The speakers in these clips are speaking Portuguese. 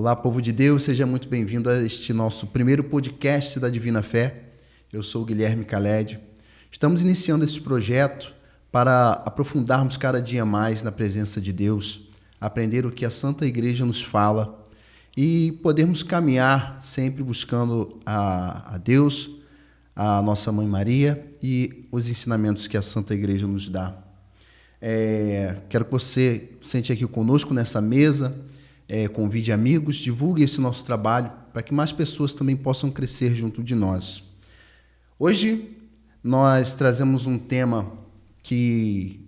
Olá, povo de Deus, seja muito bem-vindo a este nosso primeiro podcast da Divina Fé. Eu sou o Guilherme Caled. Estamos iniciando esse projeto para aprofundarmos cada dia mais na presença de Deus, aprender o que a Santa Igreja nos fala e podermos caminhar sempre buscando a Deus, a nossa Mãe Maria e os ensinamentos que a Santa Igreja nos dá. Quero que você sente aqui conosco nessa mesa, convide amigos, divulgue esse nosso trabalho para que mais pessoas também possam crescer junto de nós. Hoje nós trazemos um tema que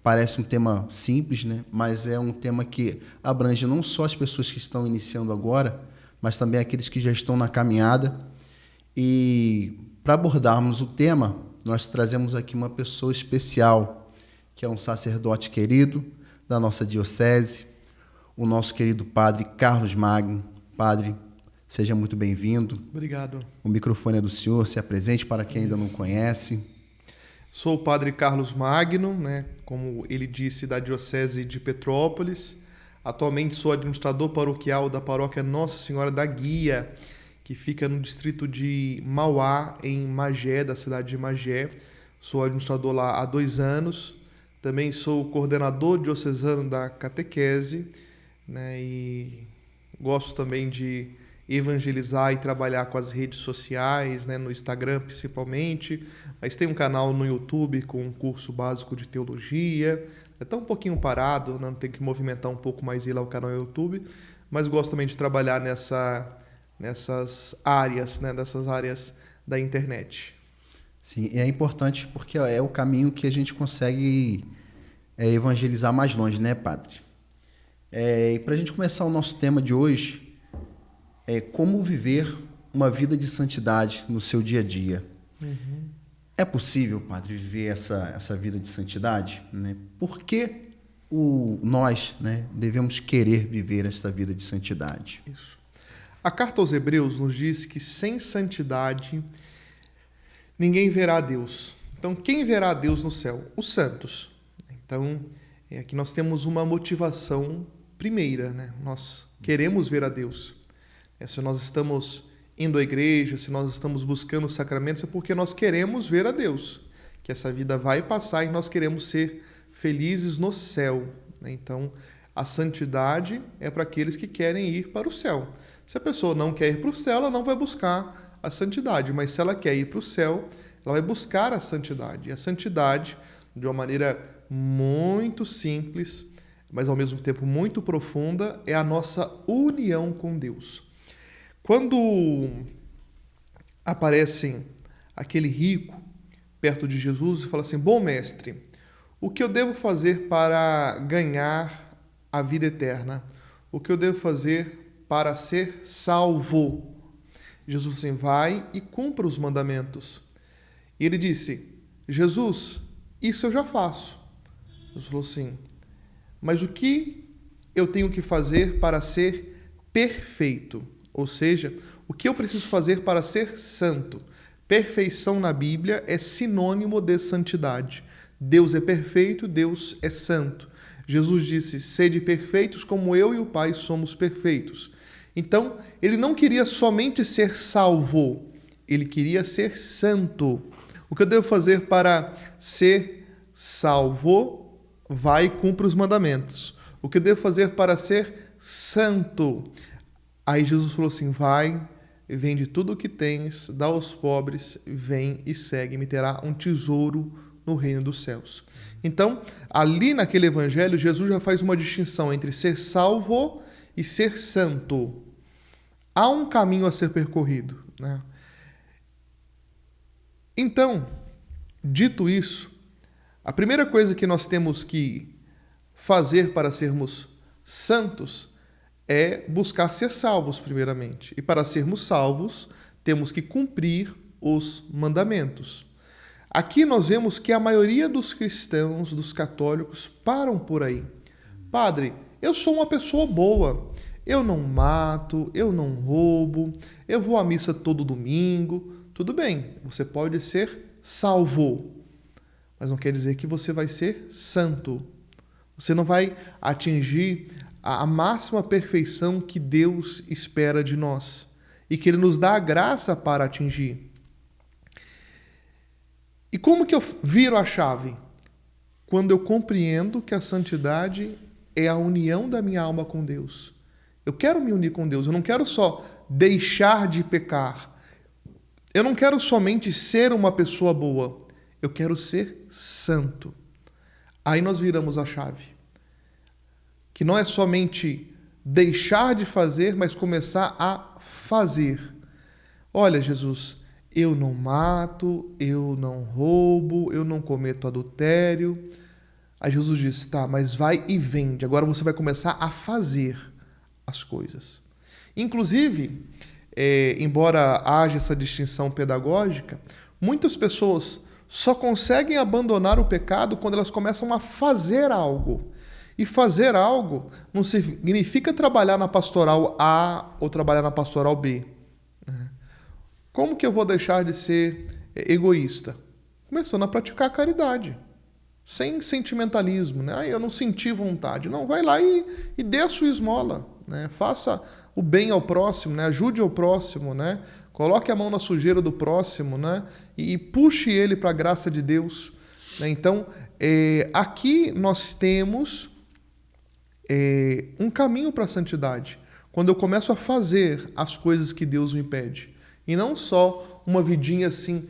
parece um tema simples, né? Mas é um tema que abrange não só as pessoas que estão iniciando agora, mas também aqueles que já estão na caminhada. E para abordarmos o tema, nós trazemos aqui uma pessoa especial, que é um sacerdote querido da nossa diocese, o nosso querido Padre Carlos Magno. Padre, seja muito bem-vindo. Obrigado. O microfone é do senhor, se apresente para quem ainda não conhece. Sou o Padre Carlos Magno, né? Como ele disse, da Diocese de Petrópolis. Atualmente sou administrador paroquial da paróquia Nossa Senhora da Guia, que fica no distrito de Mauá, em Magé, da cidade de Magé. Sou administrador lá há 2 anos. Também sou coordenador diocesano da catequese, né? E gosto também de evangelizar e trabalhar com as redes sociais, né? No Instagram principalmente, mas tem um canal no YouTube com um curso básico de teologia. Está um pouquinho parado, né? Tem que movimentar um pouco mais ele ao canal YouTube, mas gosto também de trabalhar nessas áreas, né? Dessas áreas da internet. Sim, é importante porque é o caminho que a gente consegue evangelizar mais longe, né, Padre? E para a gente começar o nosso tema de hoje, como viver uma vida de santidade no seu dia a dia. Uhum. É possível, Padre, viver essa vida de santidade? Né? Por que nós, né, devemos querer viver esta vida de santidade? Isso. A carta aos Hebreus nos diz que sem santidade ninguém verá a Deus. Então, quem verá a Deus no céu? Os santos. Então, aqui nós temos uma motivação primeira, né? Nós queremos ver a Deus. Se nós estamos indo à igreja, se nós estamos buscando os sacramentos, é porque nós queremos ver a Deus. Que essa vida vai passar e nós queremos ser felizes no céu. Então, a santidade é para aqueles que querem ir para o céu. Se a pessoa não quer ir para o céu, ela não vai buscar a santidade. Mas se ela quer ir para o céu, ela vai buscar a santidade. E a santidade, de uma maneira muito simples, mas ao mesmo tempo muito profunda, é a nossa união com Deus. Quando aparece aquele rico perto de Jesus e fala assim: bom mestre, o que eu devo fazer para ganhar a vida eterna? O que eu devo fazer para ser salvo? Jesus assim: vai e cumpra os mandamentos. E ele disse: Jesus, isso eu já faço. Jesus falou assim: mas o que eu tenho que fazer para ser perfeito? Ou seja, o que eu preciso fazer para ser santo? Perfeição na Bíblia é sinônimo de santidade. Deus é perfeito, Deus é santo. Jesus disse: sede perfeitos como eu e o Pai somos perfeitos. Então, ele não queria somente ser salvo, ele queria ser santo. O que eu devo fazer para ser salvo? Vai e cumpra os mandamentos. O que eu devo fazer para ser santo? Aí Jesus falou assim: vai, vende tudo o que tens, dá aos pobres, vem e segue-me, terá um tesouro no reino dos céus. Então, ali naquele evangelho, Jesus já faz uma distinção entre ser salvo e ser santo. Há um caminho a ser percorrido, né? Então, dito isso, a primeira coisa que nós temos que fazer para sermos santos é buscar ser salvos, primeiramente. E para sermos salvos, temos que cumprir os mandamentos. Aqui nós vemos que a maioria dos cristãos, dos católicos, param por aí. Padre, eu sou uma pessoa boa. Eu não mato, eu não roubo, eu vou à missa todo domingo. Tudo bem, você pode ser salvo, mas não quer dizer que você vai ser santo. Você não vai atingir a máxima perfeição que Deus espera de nós e que Ele nos dá a graça para atingir. E como que eu viro a chave? Quando eu compreendo que a santidade é a união da minha alma com Deus. Eu quero me unir com Deus, eu não quero só deixar de pecar. Eu não quero somente ser uma pessoa boa, eu quero ser santo. Aí nós viramos a chave. Que não é somente deixar de fazer, mas começar a fazer. Olha, Jesus, eu não mato, eu não roubo, eu não cometo adultério. Aí Jesus diz, tá, mas vai e vende. Agora você vai começar a fazer as coisas. Inclusive, embora haja essa distinção pedagógica, muitas pessoas só conseguem abandonar o pecado quando elas começam a fazer algo. E fazer algo não significa trabalhar na pastoral A ou trabalhar na pastoral B. Como que eu vou deixar de ser egoísta? Começando a praticar a caridade. Sem sentimentalismo, né? Eu não senti vontade. Não, vai lá e dê a sua esmola, né? Faça o bem ao próximo, né? Ajude ao próximo, né? Coloque a mão na sujeira do próximo, né? E puxe ele para a graça de Deus. Né? Então, aqui nós temos um caminho para a santidade. Quando eu começo a fazer as coisas que Deus me pede. E não só uma vidinha assim,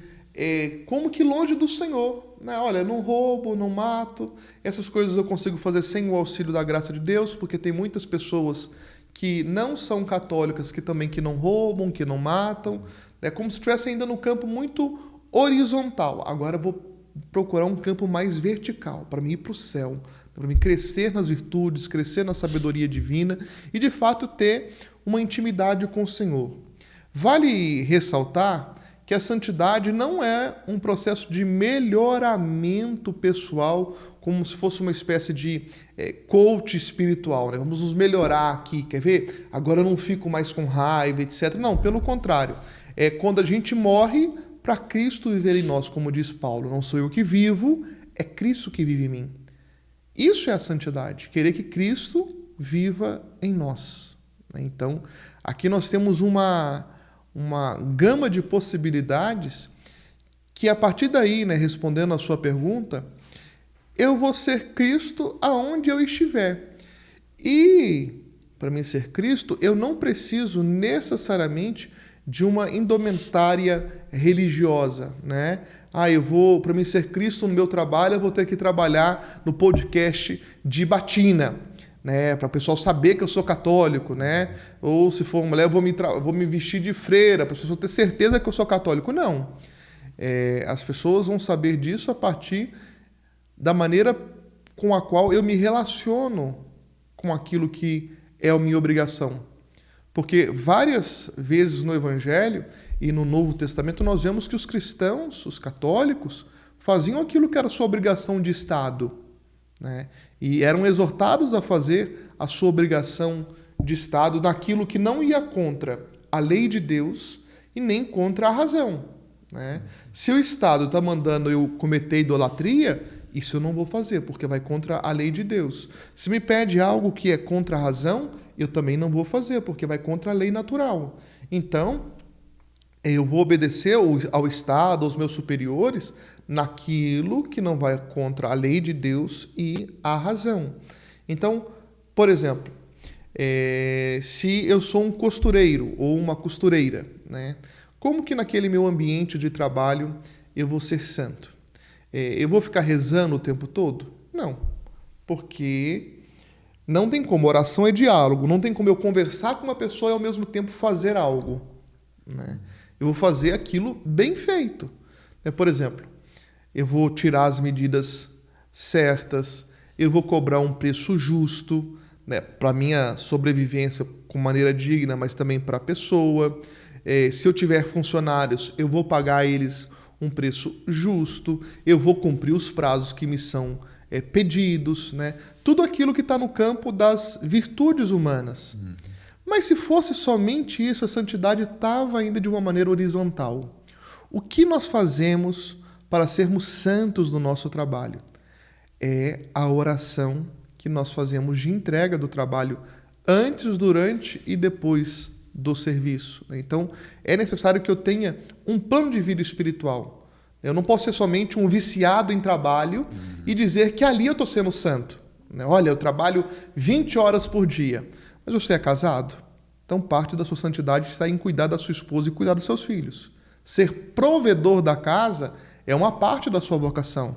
como que longe do Senhor. Né? Olha, eu não roubo, não mato. Essas coisas eu consigo fazer sem o auxílio da graça de Deus, porque tem muitas pessoas que não são católicas, que também que não roubam, que não matam. É como se estivesse ainda no campo muito horizontal. Agora eu vou procurar um campo mais vertical, para mim ir para o céu, para mim crescer nas virtudes, crescer na sabedoria divina e, de fato, ter uma intimidade com o Senhor. Vale ressaltar que a santidade não é um processo de melhoramento pessoal, como se fosse uma espécie de coach espiritual, né? Vamos nos melhorar aqui, quer ver? Agora eu não fico mais com raiva, etc. Não, pelo contrário. É quando a gente morre para Cristo viver em nós, como diz Paulo. Não sou eu que vivo, é Cristo que vive em mim. Isso é a santidade, querer que Cristo viva em nós. Então, aqui nós temos uma gama de possibilidades que, a partir daí, né, respondendo a sua pergunta, eu vou ser Cristo aonde eu estiver. E, para mim ser Cristo, eu não preciso necessariamente de uma indumentária religiosa, né? Para mim ser Cristo no meu trabalho, eu vou ter que trabalhar no podcast de batina, né, para o pessoal saber que eu sou católico, né? Ou se for mulher, eu vou me vestir de freira, para as pessoas ter certeza que eu sou católico. Não. As pessoas vão saber disso a partir da maneira com a qual eu me relaciono com aquilo que é a minha obrigação. Porque várias vezes no Evangelho e no Novo Testamento nós vemos que os cristãos, os católicos, faziam aquilo que era sua obrigação de Estado, né? E eram exortados a fazer a sua obrigação de Estado naquilo que não ia contra a lei de Deus e nem contra a razão, né? Se o Estado está mandando eu cometer idolatria, isso eu não vou fazer, porque vai contra a lei de Deus. Se me pede algo que é contra a razão, eu também não vou fazer, porque vai contra a lei natural. Então, eu vou obedecer ao Estado, aos meus superiores, naquilo que não vai contra a lei de Deus e a razão. Então, por exemplo, se eu sou um costureiro ou uma costureira, né, como que naquele meu ambiente de trabalho eu vou ser santo? Eu vou ficar rezando o tempo todo? Não, porque não tem como, oração é diálogo, não tem como eu conversar com uma pessoa e ao mesmo tempo fazer algo, né? Eu vou fazer aquilo bem feito. Por exemplo, eu vou tirar as medidas certas, eu vou cobrar um preço justo, né, para a minha sobrevivência com maneira digna, mas também para a pessoa. Se eu tiver funcionários, eu vou pagar a eles um preço justo, eu vou cumprir os prazos que me são pedidos, né? Tudo aquilo que está no campo das virtudes humanas. Mas se fosse somente isso, a santidade estava ainda de uma maneira horizontal. O que nós fazemos para sermos santos no nosso trabalho? É a oração que nós fazemos de entrega do trabalho antes, durante e depois do serviço. Então, é necessário que eu tenha um plano de vida espiritual. Eu não posso ser somente um viciado em trabalho e dizer que ali eu estou sendo santo. Olha, eu trabalho 20 horas por dia. Mas você é casado? Então, parte da sua santidade está em cuidar da sua esposa e cuidar dos seus filhos. Ser provedor da casa é uma parte da sua vocação.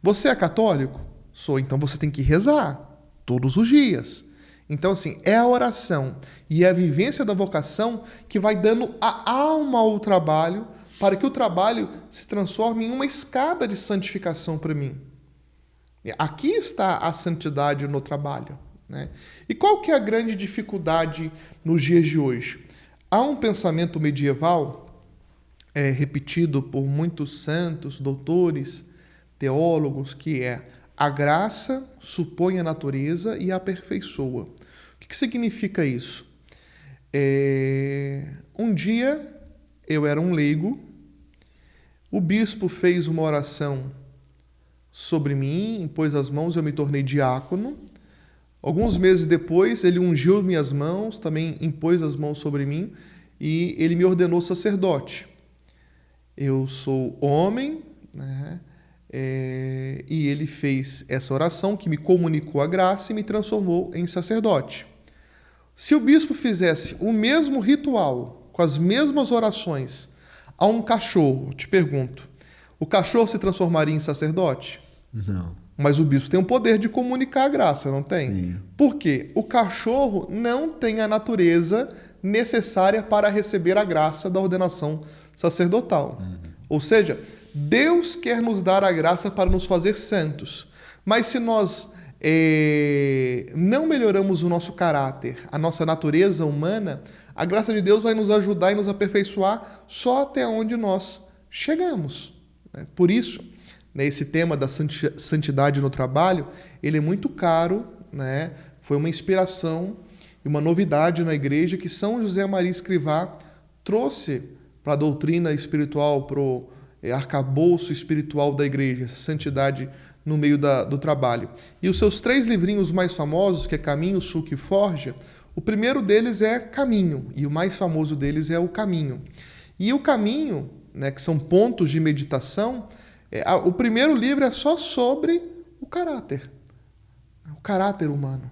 Você é católico? Sou. Então, você tem que rezar todos os dias. Então, assim, é a oração e a vivência da vocação que vai dando a alma ao trabalho para que o trabalho se transforme em uma escada de santificação para mim. Aqui está a santidade no trabalho. E qual que é a grande dificuldade nos dias de hoje? Há um pensamento medieval, repetido por muitos santos, doutores, teólogos, que é: a graça supõe a natureza e a aperfeiçoa. O que significa isso? Um dia eu era um leigo, o bispo fez uma oração sobre mim, impôs as mãos, eu me tornei diácono. Alguns meses depois, ele ungiu minhas mãos, também impôs as mãos sobre mim e ele me ordenou sacerdote. Eu sou homem, e ele fez essa oração que me comunicou a graça e me transformou em sacerdote. Se o bispo fizesse o mesmo ritual, com as mesmas orações, a um cachorro, te pergunto, o cachorro se transformaria em sacerdote? Não. Mas o bispo tem o poder de comunicar a graça, não tem? Sim. Por quê? O cachorro não tem a natureza necessária para receber a graça da ordenação sacerdotal. Ou seja, Deus quer nos dar a graça para nos fazer santos. Mas se nós não melhoramos o nosso caráter, a nossa natureza humana, a graça de Deus vai nos ajudar e nos aperfeiçoar só até onde nós chegamos. Por isso, esse tema da santidade no trabalho, ele é muito caro, Foi uma inspiração e uma novidade na igreja que São José Maria Escrivá trouxe para a doutrina espiritual, para o arcabouço espiritual da igreja, essa santidade no meio do trabalho. E os seus 3 livrinhos mais famosos, que é Caminho, Sulco e Forja, o primeiro deles é Caminho, e o mais famoso deles é o Caminho. E o Caminho, que são pontos de meditação, o primeiro livro é só sobre o caráter humano.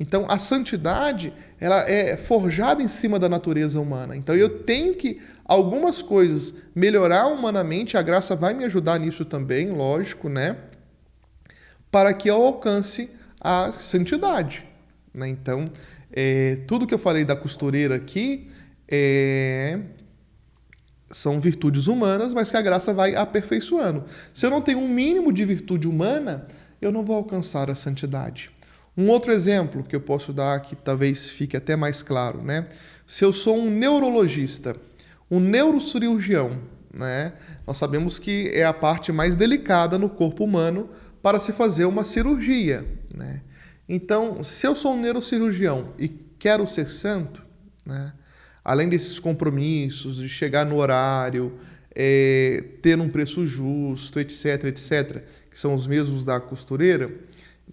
Então, a santidade, ela é forjada em cima da natureza humana. Então, eu tenho que, algumas coisas, melhorar humanamente, a graça vai me ajudar nisso também, lógico, para que eu alcance a santidade. Então, tudo que eu falei da costureira aqui são virtudes humanas, mas que a graça vai aperfeiçoando. Se eu não tenho um mínimo de virtude humana, eu não vou alcançar a santidade. Um outro exemplo que eu posso dar, que talvez fique até mais claro, Se eu sou um neurologista, um neurocirurgião, nós sabemos que é a parte mais delicada no corpo humano para se fazer uma cirurgia, Então, se eu sou um neurocirurgião e quero ser santo, além desses compromissos de chegar no horário, ter um preço justo, etc., etc., que são os mesmos da costureira,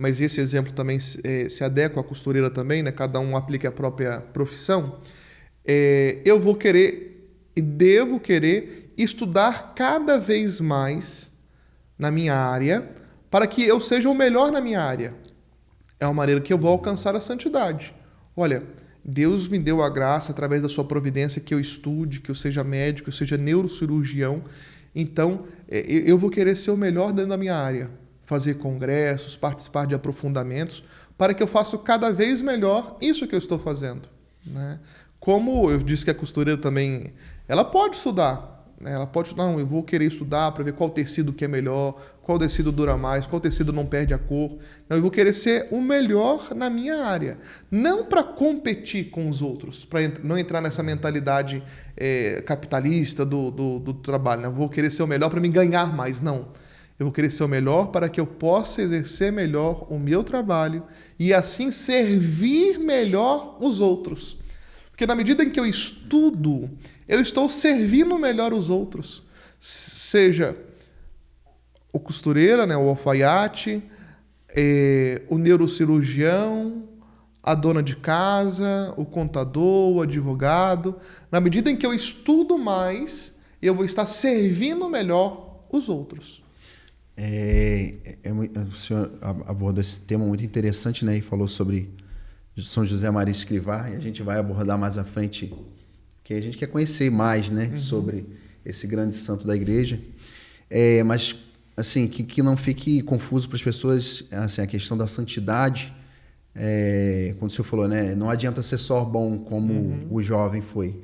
mas esse exemplo também se adequa à costureira também, cada um aplica a própria profissão, eu vou querer e devo querer estudar cada vez mais na minha área para que eu seja o melhor na minha área. É uma maneira que eu vou alcançar a santidade. Olha, Deus me deu a graça, através da sua providência, que eu estude, que eu seja médico, que eu seja neurocirurgião. Então, eu vou querer ser o melhor dentro da minha área. Fazer congressos, participar de aprofundamentos, para que eu faça cada vez melhor isso que eu estou fazendo. Como eu disse que a costureira também, ela pode estudar. Ela pode, não, eu vou querer estudar para ver qual tecido que é melhor, qual tecido dura mais, qual tecido não perde a cor. Não, eu vou querer ser o melhor na minha área. Não para competir com os outros, para não entrar nessa mentalidade capitalista do trabalho. Não, eu vou querer ser o melhor para me ganhar mais. Não. Eu vou querer ser o melhor para que eu possa exercer melhor o meu trabalho e assim servir melhor os outros. Porque na medida em que eu estudo, eu estou servindo melhor os outros. Seja o costureira, o alfaiate, o neurocirurgião, a dona de casa, o contador, o advogado. Na medida em que eu estudo mais, eu vou estar servindo melhor os outros. O senhor abordou esse tema muito interessante, né? E falou sobre São José Maria Escrivá, e a gente vai abordar mais à frente, que a gente quer conhecer mais, né? Sobre esse grande santo da igreja. Mas, assim, que não fique confuso para as pessoas, assim, a questão da santidade. Quando o senhor falou, né? Não adianta ser só bom como o jovem foi.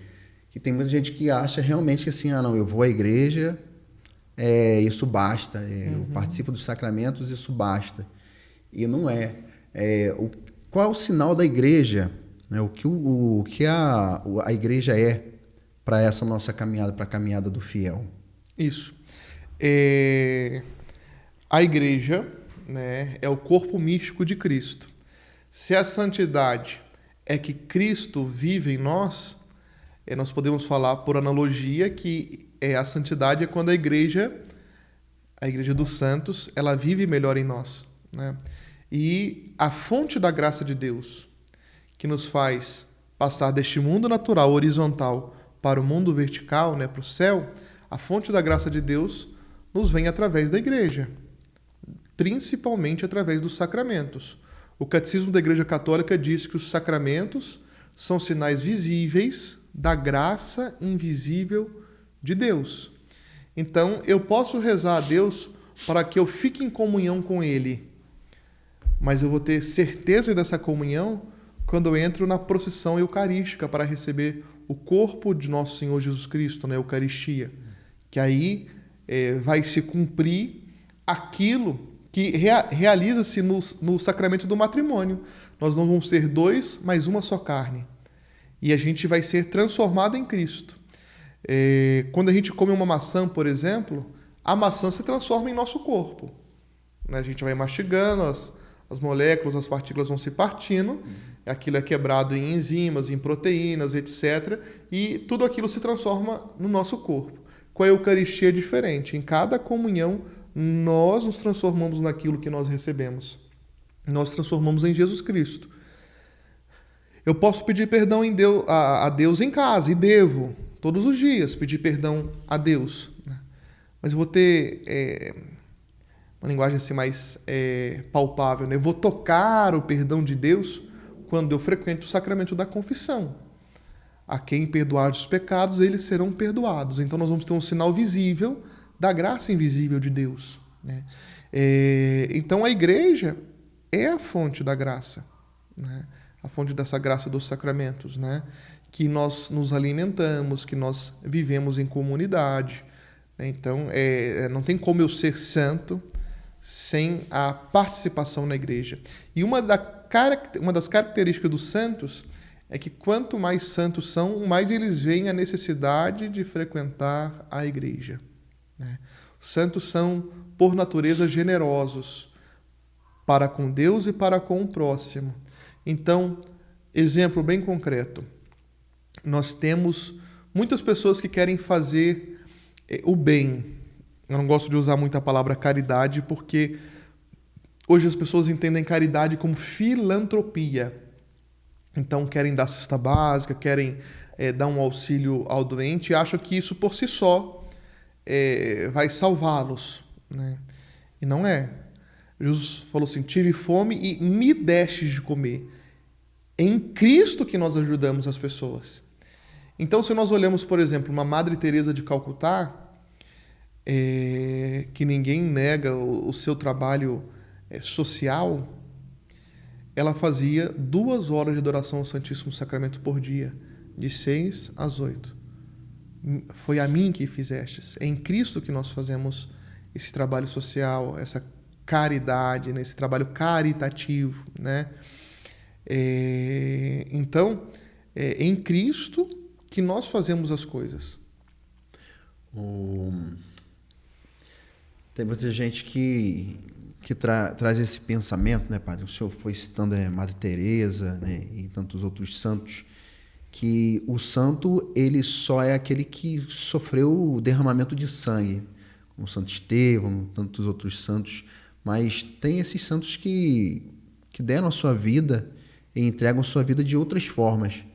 Que tem muita gente que acha realmente que assim, não, eu vou à igreja, isso basta. Eu participo dos sacramentos, isso basta. E não é. Qual é o sinal da igreja? Né? O que a igreja é para essa nossa caminhada, para a caminhada do fiel? Isso. A igreja, né, é o corpo místico de Cristo. Se a santidade é que Cristo vive em nós, nós podemos falar por analogia que a santidade é quando a igreja dos santos, ela vive melhor em nós, né? E a fonte da graça de Deus, que nos faz passar deste mundo natural, horizontal, para o mundo vertical, né, para o céu, a fonte da graça de Deus nos vem através da igreja, principalmente através dos sacramentos. O Catecismo da Igreja Católica diz que os sacramentos são sinais visíveis da graça invisível de Deus. Então, eu posso rezar a Deus para que eu fique em comunhão com Ele, mas eu vou ter certeza dessa comunhão quando eu entro na procissão eucarística para receber o corpo de nosso Senhor Jesus Cristo, na Eucaristia, que aí vai se cumprir aquilo que realiza-se no sacramento do matrimônio. Nós não vamos ser dois, mas uma só carne. E a gente vai ser transformado em Cristo. Quando a gente come uma maçã, por exemplo, a maçã se transforma em nosso corpo. A gente vai mastigando, as moléculas, as partículas vão se partindo, aquilo é quebrado em enzimas, em proteínas, etc. E tudo aquilo se transforma no nosso corpo. Com a Eucaristia é diferente. Em cada comunhão, nós nos transformamos naquilo que nós recebemos. Nós transformamos em Jesus Cristo. Eu posso pedir perdão a Deus em casa, e devo, todos os dias, pedir perdão a Deus. Mas eu vou ter uma linguagem assim mais palpável, né? Eu vou tocar o perdão de Deus quando eu frequento o sacramento da confissão. A quem perdoar os pecados, eles serão perdoados. Então nós vamos ter um sinal visível da graça invisível de Deus, né? Então a igreja é a fonte da graça, né? A fonte dessa graça dos sacramentos, né? Que nós nos alimentamos, que nós vivemos em comunidade, né? Então não tem como eu ser santo sem a participação na igreja. E uma das características dos santos é que quanto mais santos são, mais eles veem a necessidade de frequentar a igreja, né? Os santos são, por natureza, generosos para com Deus e para com o próximo. Então, exemplo bem concreto, nós temos muitas pessoas que querem fazer o bem. Eu não gosto de usar muito a palavra caridade, porque hoje as pessoas entendem caridade como filantropia. Então, querem dar cesta básica, querem dar um auxílio ao doente e acham que isso por si só vai salvá-los, né? E não é. Jesus falou assim: tive fome e me destes de comer. É em Cristo que nós ajudamos as pessoas. Então, se nós olhamos, por exemplo, uma Madre Teresa de Calcutá, que ninguém nega o seu trabalho social, ela fazia 2 horas de adoração ao Santíssimo Sacramento por dia, de 6 às 8. Foi a mim que fizestes. É em Cristo que nós fazemos esse trabalho social, essa caridade, né? Esse trabalho caritativo, né? Então, é em Cristo que nós fazemos as coisas. Tem muita gente que traz esse pensamento, né, padre? O senhor foi citando a Madre Teresa, né, e tantos outros santos, que o santo ele só é aquele que sofreu o derramamento de sangue, como Santo Estevão, tantos outros santos, Mas tem esses santos que deram a sua vida e entregam a sua vida de outras formas.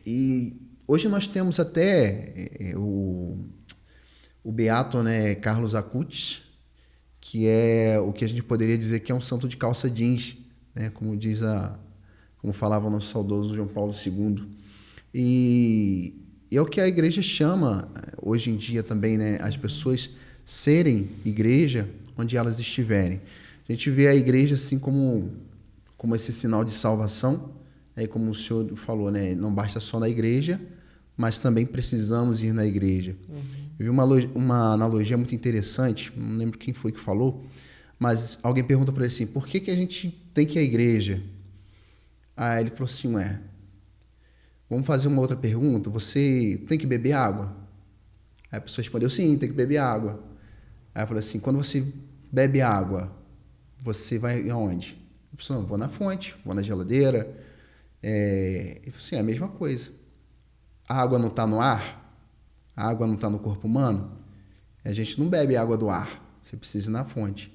E hoje nós temos até o beato, né, Carlos Acutis, que é o que a gente poderia dizer que é um santo de calça jeans, né, como falava o nosso saudoso João Paulo II. E é o que a igreja chama hoje em dia também, né, as pessoas serem igreja onde elas estiverem. A gente vê a igreja assim como esse sinal de salvação, né, como o senhor falou, né, não basta só na igreja, mas também precisamos ir na igreja. Eu vi uma analogia muito interessante, não lembro quem foi que falou, mas alguém pergunta para ele assim, por que a gente tem que ir à igreja? Aí ele falou assim, vamos fazer uma outra pergunta, você tem que beber água? Aí a pessoa respondeu, sim, tem que beber água. Aí eu falei assim, quando você bebe água, você vai aonde? A pessoa, não, vou na fonte, vou na geladeira. Ele falou assim, é a mesma coisa. A água não está no ar? A água não está no corpo humano? A gente não bebe água do ar, você precisa ir na fonte.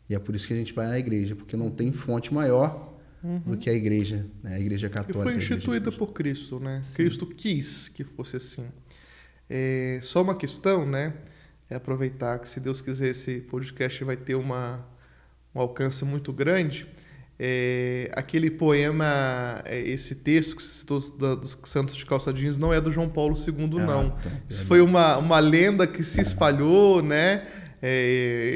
E é por isso que a gente vai na igreja, porque não tem fonte maior do que a igreja, né? A igreja católica. E foi instituída por Cristo, né? Sim. Cristo quis que fosse assim. Só uma questão, né? É aproveitar que, se Deus quiser, esse podcast vai ter um alcance muito grande. Aquele poema, esse texto que você citou dos Santos de Calça Jeans, não é do João Paulo II, não. Isso foi uma lenda que se espalhou, né?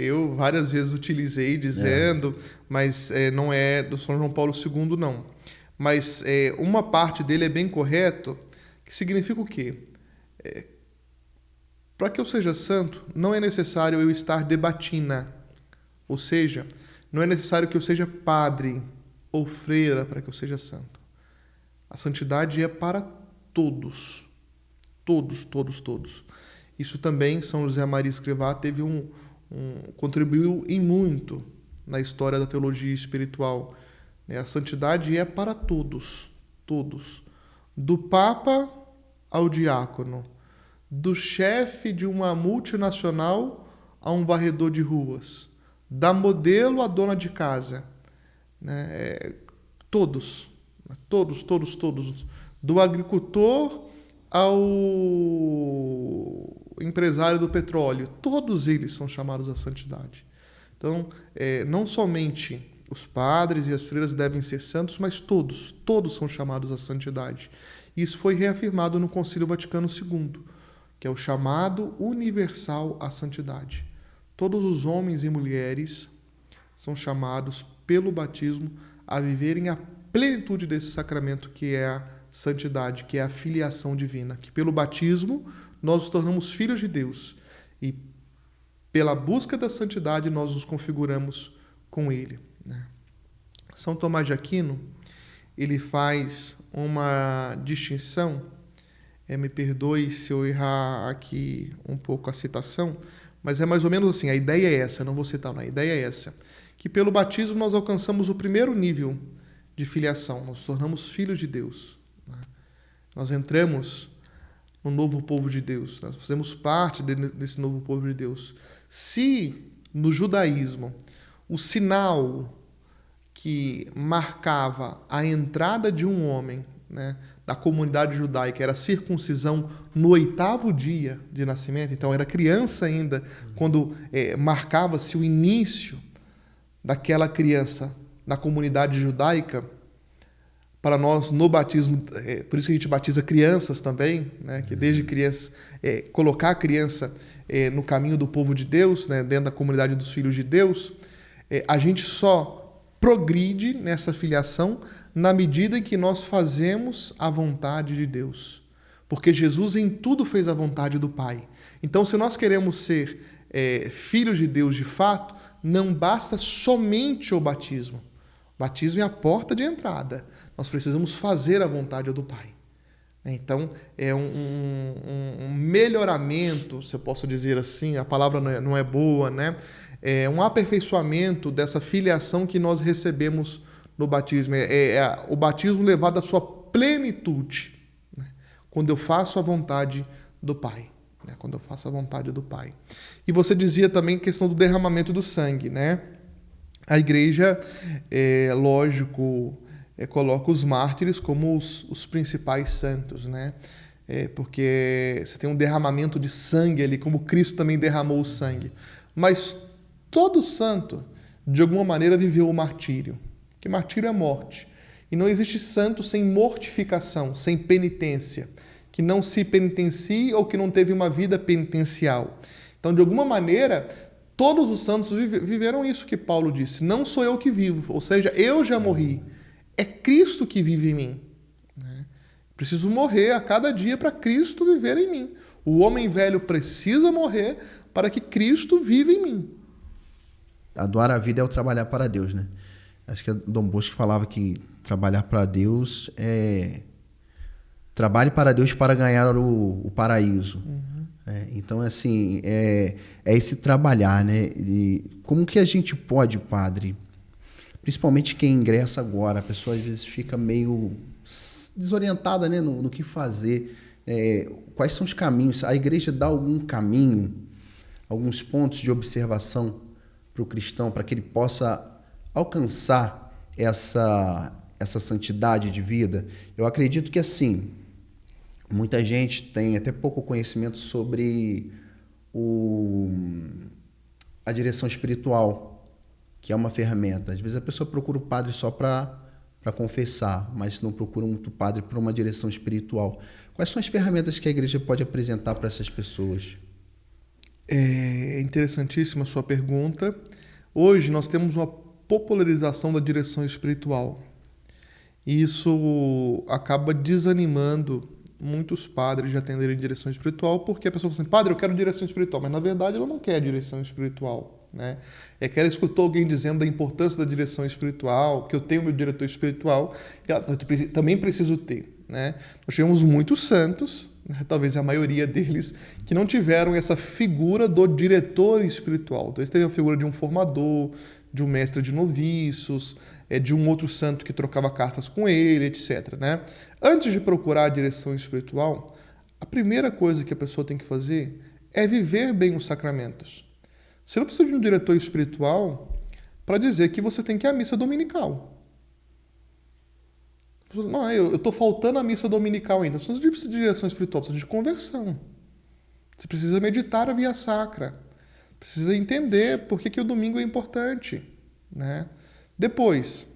Eu várias vezes utilizei dizendo, mas não é do São João Paulo II, não. Mas uma parte dele é bem correto, que significa o quê? Para que eu seja santo, não é necessário eu estar de batina, ou seja, não é necessário que eu seja padre ou freira para que eu seja santo. A santidade é para todos. Todos, todos, todos. Isso também, São José Maria Escrivá contribuiu em muito na história da teologia espiritual. A santidade é para todos. Todos. Do Papa ao diácono. Do chefe de uma multinacional a um varredor de ruas. Da modelo à dona de casa, né? Todos, do agricultor ao empresário do petróleo, todos eles são chamados à santidade. Então, não somente os padres e as freiras devem ser santos, mas todos são chamados à santidade. Isso foi reafirmado no Concílio Vaticano II, que é o chamado universal à santidade. Todos os homens e mulheres são chamados pelo batismo a viverem a plenitude desse sacramento que é a santidade, que é a filiação divina. Que pelo batismo nós nos tornamos filhos de Deus e pela busca da santidade nós nos configuramos com Ele, né? São Tomás de Aquino, ele faz uma distinção, me perdoe se eu errar aqui um pouco a citação, mas é mais ou menos assim, a ideia é essa, não vou citar, a ideia é essa, que pelo batismo nós alcançamos o primeiro nível de filiação, nós nos tornamos filhos de Deus, né? Nós entramos no novo povo de Deus, nós fazemos parte desse novo povo de Deus. Se no judaísmo o sinal que marcava a entrada de um homem, né, da comunidade judaica era a circuncisão no 8º dia de nascimento, então era criança ainda, quando marcava-se o início daquela criança na comunidade judaica. Para nós, no batismo, por isso que a gente batiza crianças também, né, que desde criança, colocar a criança no caminho do povo de Deus, né, dentro da comunidade dos filhos de Deus, a gente só progride nessa filiação na medida em que nós fazemos a vontade de Deus. Porque Jesus em tudo fez a vontade do Pai. Então, se nós queremos ser filhos de Deus de fato, não basta somente o batismo. O batismo é a porta de entrada. Nós precisamos fazer a vontade do Pai. Então, é um melhoramento, se eu posso dizer assim, a palavra não é boa, né? É um aperfeiçoamento dessa filiação que nós recebemos no batismo. O batismo levado à sua plenitude, né? Quando eu faço a vontade do Pai. né? Quando eu faço a vontade do Pai. E você dizia também a questão do derramamento do sangue, né? A igreja, lógico, coloca os mártires como os principais santos, né? Porque você tem um derramamento de sangue ali, como Cristo também derramou o sangue. Mas todo santo, de alguma maneira, viveu o martírio. Porque martírio é morte. E não existe santo sem mortificação, sem penitência, que não se penitencie ou que não teve uma vida penitencial. Então, de alguma maneira, todos os santos viveram isso que Paulo disse. Não sou eu que vivo, ou seja, eu já morri. É Cristo que vive em mim. Preciso morrer a cada dia para Cristo viver em mim. O homem velho precisa morrer para que Cristo viva em mim. Doar a vida é o trabalhar para Deus, né? Acho que Dom Bosco falava que trabalhar para Deus é... Trabalhe para Deus para ganhar o paraíso. Uhum. Então, assim, é esse trabalhar, né? E como que a gente pode, padre, principalmente quem ingressa agora, a pessoa às vezes fica meio desorientada, né, no que fazer, quais são os caminhos? A igreja dá algum caminho, alguns pontos de observação para o cristão, para que ele possa alcançar essa santidade de vida? Eu acredito que, assim, muita gente tem até pouco conhecimento sobre a direção espiritual, que é uma ferramenta. Às vezes a pessoa procura o padre só para confessar, mas não procura muito padre por uma direção espiritual. Quais são as ferramentas que a igreja pode apresentar para essas pessoas? É interessantíssima a sua pergunta. Hoje nós temos uma popularização da direção espiritual. E isso acaba desanimando muitos padres de atenderem direção espiritual, porque a pessoa fala assim, padre, eu quero direção espiritual, mas na verdade ela não quer direção espiritual, né? É que ela escutou alguém dizendo da importância da direção espiritual, que eu tenho meu diretor espiritual, e ela também preciso ter, né? Nós tivemos muitos santos, né, talvez a maioria deles, que não tiveram essa figura do diretor espiritual. Então, eles teve a figura de um formador, de um mestre de noviços, de um outro santo que trocava cartas com ele, etc., né? Antes de procurar a direção espiritual, a primeira coisa que a pessoa tem que fazer é viver bem os sacramentos. Você não precisa de um diretor espiritual para dizer que você tem que ir à missa dominical. Não, eu estou faltando a missa dominical ainda. Você não precisa de direção espiritual, você precisa de conversão. Você precisa meditar a via sacra. Precisa entender por que o domingo é importante, né? Depois,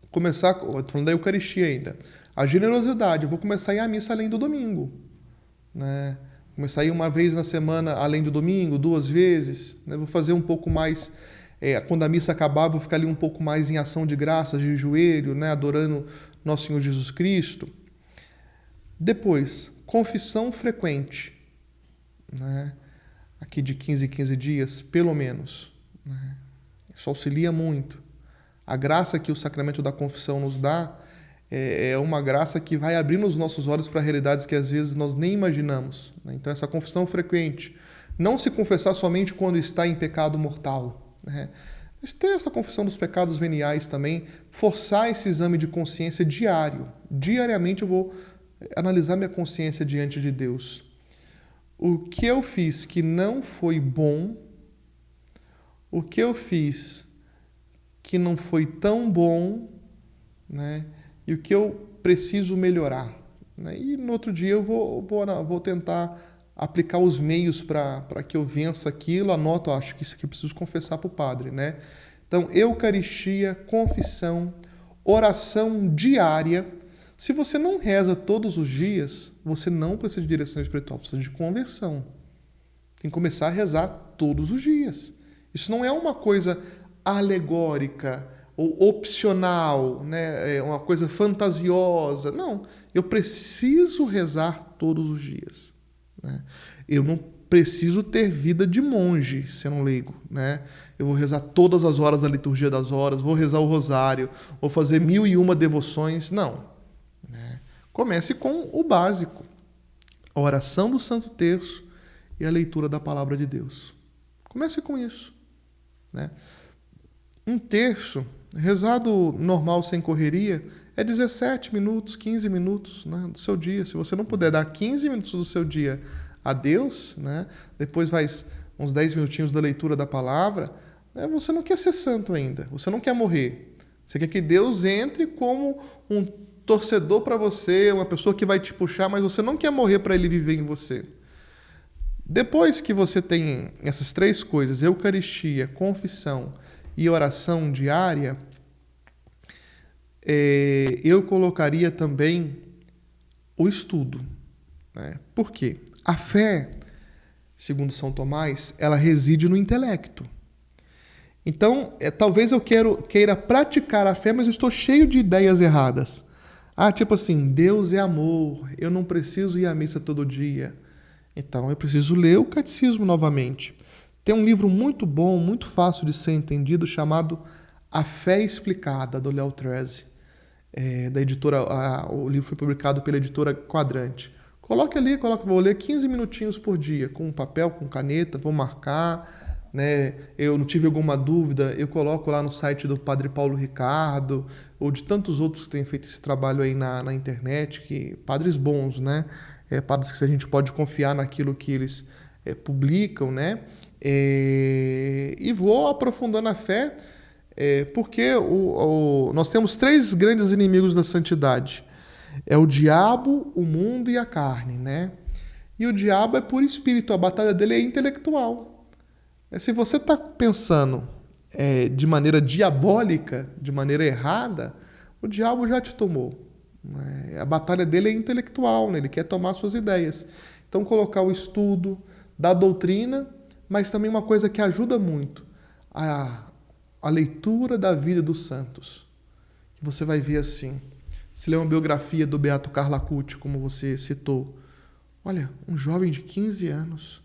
estou falando da Eucaristia ainda, a generosidade, eu vou começar a ir à missa além do domingo, né? Começar a ir uma vez na semana além do domingo, 2 vezes, né? Vou fazer um pouco mais, quando a missa acabar, vou ficar ali um pouco mais em ação de graças, de joelho, né? Adorando Nosso Senhor Jesus Cristo. Depois, confissão frequente, né? Aqui de 15 em 15 dias, pelo menos, né? Isso auxilia muito. A graça que o sacramento da confissão nos dá é uma graça que vai abrindo os nossos olhos para realidades que às vezes nós nem imaginamos, né? Então, essa confissão frequente. Não se confessar somente quando está em pecado mortal, né? Mas ter essa confissão dos pecados veniais também, forçar esse exame de consciência diário. Diariamente eu vou analisar minha consciência diante de Deus. O que eu fiz que não foi bom, o que eu fiz que não foi tão bom, né? E o que eu preciso melhorar, né? E no outro dia eu vou tentar aplicar os meios para que eu vença aquilo, anoto, acho que isso aqui eu preciso confessar para o padre, né? Então, Eucaristia, confissão, oração diária. Se você não reza todos os dias, você não precisa de direção espiritual, precisa de conversão. Tem que começar a rezar todos os dias. Isso não é uma coisa alegórica ou opcional, né? É uma coisa fantasiosa. Não, eu preciso rezar todos os dias, né? Eu não preciso ter vida de monge, sendo leigo, né? Eu vou rezar todas as horas da liturgia das horas, vou rezar o rosário, vou fazer 1001 devoções. Não. Comece com o básico, a oração do Santo Terço e a leitura da Palavra de Deus. Comece com isso, né? Um terço, rezado normal, sem correria, é 17 minutos, 15 minutos, né, do seu dia. Se você não puder dar 15 minutos do seu dia a Deus, né? Depois faz uns 10 minutinhos da leitura da palavra, né? Você não quer ser santo ainda, você não quer morrer. Você quer que Deus entre como um torcedor para você, uma pessoa que vai te puxar, mas você não quer morrer para ele viver em você. Depois que você tem essas 3 coisas, Eucaristia, confissão e oração diária, eu colocaria também o estudo, né? Por quê? A fé, segundo São Tomás, ela reside no intelecto. Então, talvez eu queira praticar a fé, mas eu estou cheio de ideias erradas. Tipo assim, Deus é amor, eu não preciso ir à missa todo dia. Então, eu preciso ler o Catecismo novamente. Tem um livro muito bom, muito fácil de ser entendido, chamado A Fé Explicada, do Léo Treze. Da editora, o livro foi publicado pela editora Quadrante. Coloque ali, vou ler 15 minutinhos por dia, com papel, com caneta, vou marcar, né? Eu não tive alguma dúvida, eu coloco lá no site do Padre Paulo Ricardo, ou de tantos outros que têm feito esse trabalho aí na internet, padres bons, né? Padres que a gente pode confiar naquilo que eles publicam, né? E vou aprofundando a fé, porque nós temos 3 grandes inimigos da santidade. É o diabo, o mundo e a carne, né? E o diabo é por espírito, a batalha dele é intelectual. Se você está pensando de maneira diabólica, de maneira errada, o diabo já te tomou. A batalha dele é intelectual, né? Ele quer tomar suas ideias. Então, colocar o estudo da doutrina, mas também uma coisa que ajuda muito, a leitura da vida dos santos. Que você vai ver assim, se lê uma biografia do Beato Carlo Acutis, como você citou. Olha, um jovem de 15 anos,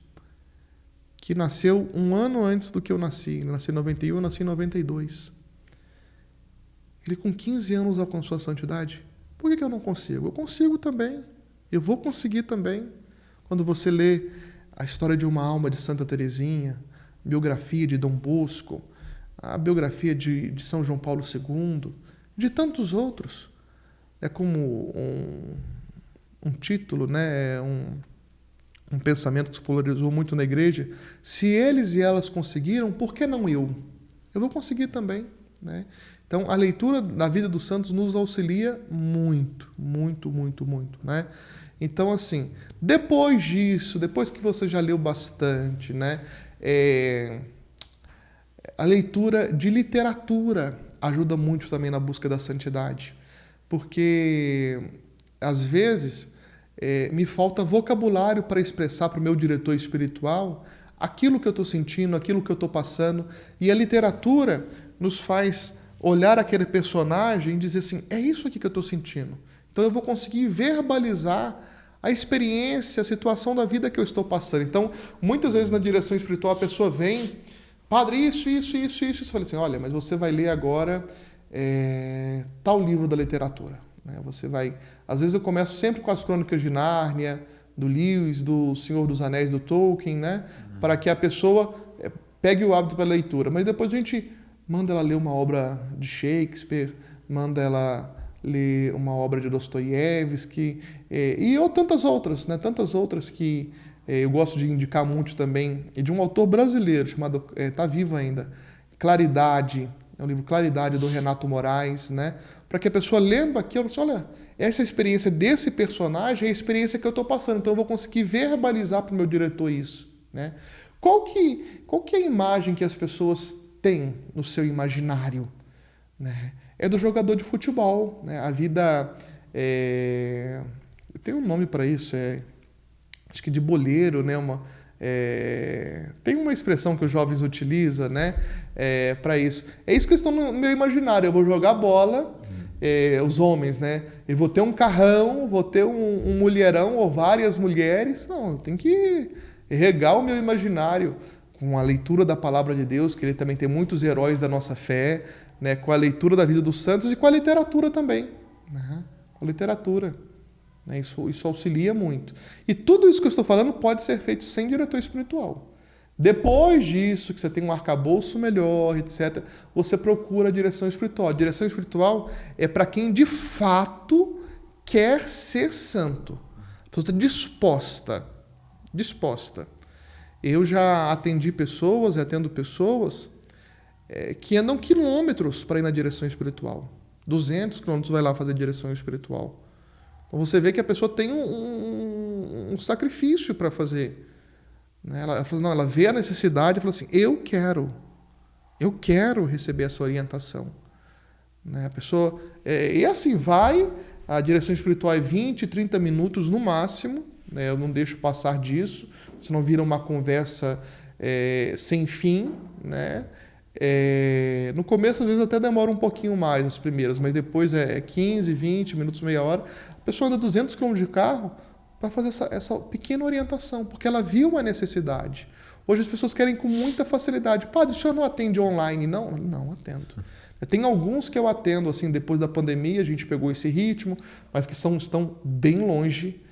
que nasceu um ano antes do que eu nasci. Ele nasceu em 91, eu nasci em 92. Ele com 15 anos alcançou a santidade. Por que eu não consigo? Eu consigo também. Eu vou conseguir também. Quando você lê a história de uma alma de Santa Teresinha, biografia de Dom Bosco, a biografia de São João Paulo II, de tantos outros. É como um título, né? Um pensamento que se polarizou muito na igreja. Se eles e elas conseguiram, por que não eu? Eu vou conseguir também, né? Então, a leitura da vida dos santos nos auxilia muito, muito, muito, muito, né? Então, assim, depois disso, depois que você já leu bastante, né? A leitura de literatura ajuda muito também na busca da santidade. Porque, às vezes, me falta vocabulário para expressar para o meu diretor espiritual aquilo que eu estou sentindo, aquilo que eu estou passando. E a literatura nos faz olhar aquele personagem e dizer assim, é isso aqui que eu estou sentindo. Então eu vou conseguir verbalizar a experiência, a situação da vida que eu estou passando. Então, muitas vezes na direção espiritual a pessoa vem, padre, isso. Eu falei assim, olha, mas você vai ler agora tal livro da literatura. Né? Você vai... Às vezes eu começo sempre com as Crônicas de Nárnia, do Lewis, do Senhor dos Anéis, do Tolkien, né? Para que a pessoa pegue o hábito pela leitura. Mas depois a gente manda ela ler uma obra de Shakespeare, manda ela ler uma obra de Dostoiévski, e tantas outras, né? Tantas outras que eu gosto de indicar muito também, e de um autor brasileiro chamado, está vivo ainda, Claridade, é o livro Claridade, do Renato Moraes, né? Para que a pessoa lembre aquilo, assim, olha, essa experiência desse personagem é a experiência que eu estou passando, então eu vou conseguir verbalizar para o meu diretor isso, né? Qual que é a imagem que as pessoas têm no seu imaginário, né? É do jogador de futebol, né? A vida tem um nome para isso, acho que de boleiro, né? Tem uma expressão que os jovens utilizam, né? Para isso. É isso que estão no meu imaginário. Eu vou jogar bola, os homens, né? Eu vou ter um carrão, vou ter um mulherão ou várias mulheres. Não, eu tenho que regar o meu imaginário com a leitura da palavra de Deus, que ele também tem muitos heróis da nossa fé, né? Com a leitura da vida dos santos e com a literatura também, né? Com a literatura. Isso auxilia muito. E tudo isso que eu estou falando pode ser feito sem diretor espiritual. Depois disso, que você tem um arcabouço melhor, etc., você procura a direção espiritual. A direção espiritual é para quem de fato quer ser santo. A pessoa está disposta. disposta. Eu já atendi pessoas e atendo pessoas que andam quilômetros para ir na direção espiritual. 200 quilômetros vai lá fazer direção espiritual. Então você vê que a pessoa tem um sacrifício para fazer. Né? Ela vê a necessidade e fala assim, eu quero receber essa orientação. Né? A pessoa, e assim vai, a direção espiritual é 20, 30 minutos no máximo, né? Eu não deixo passar disso, senão vira uma conversa sem fim, né? No começo, às vezes, até demora um pouquinho mais as primeiras, mas depois 15, 20 minutos, meia hora. A pessoa anda 200 km de carro para fazer essa pequena orientação, porque ela viu uma necessidade. Hoje as pessoas querem com muita facilidade. Padre, o senhor não atende online? Não, não atendo. Tem alguns que eu atendo, assim, depois da pandemia, a gente pegou esse ritmo, mas que estão bem longe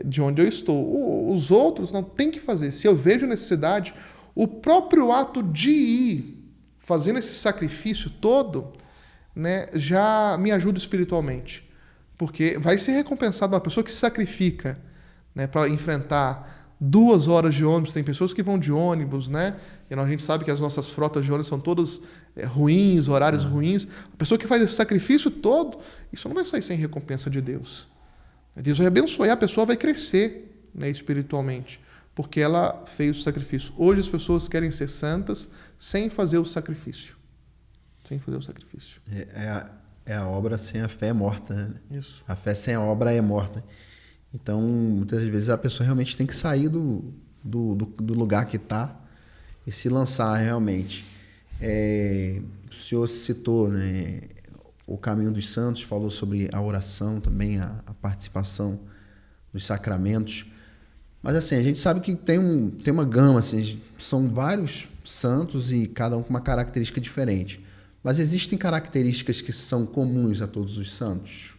de onde eu estou. Os outros não tem que fazer. Se eu vejo necessidade, o próprio ato de ir fazendo esse sacrifício todo, né, já me ajuda espiritualmente. Porque vai ser recompensado uma pessoa que se sacrifica, né, para enfrentar 2 horas de ônibus. Tem pessoas que vão de ônibus, né? E a gente sabe que as nossas frotas de ônibus são todas ruins, horários ruins. A pessoa que faz esse sacrifício todo, isso não vai sair sem recompensa de Deus. Deus vai abençoar, a pessoa vai crescer, né, espiritualmente, porque ela fez o sacrifício. Hoje as pessoas querem ser santas sem fazer o sacrifício. Sem fazer o sacrifício. A obra sem a fé é morta, né? Isso. A fé sem a obra é morta. Então, muitas vezes a pessoa realmente tem que sair do lugar que está e se lançar realmente. O senhor citou, né, o Caminho dos Santos, falou sobre a oração também, a participação dos sacramentos. Mas assim, a gente sabe que tem uma gama, assim, são vários santos e cada um com uma característica diferente. Mas existem características que são comuns a todos os santos?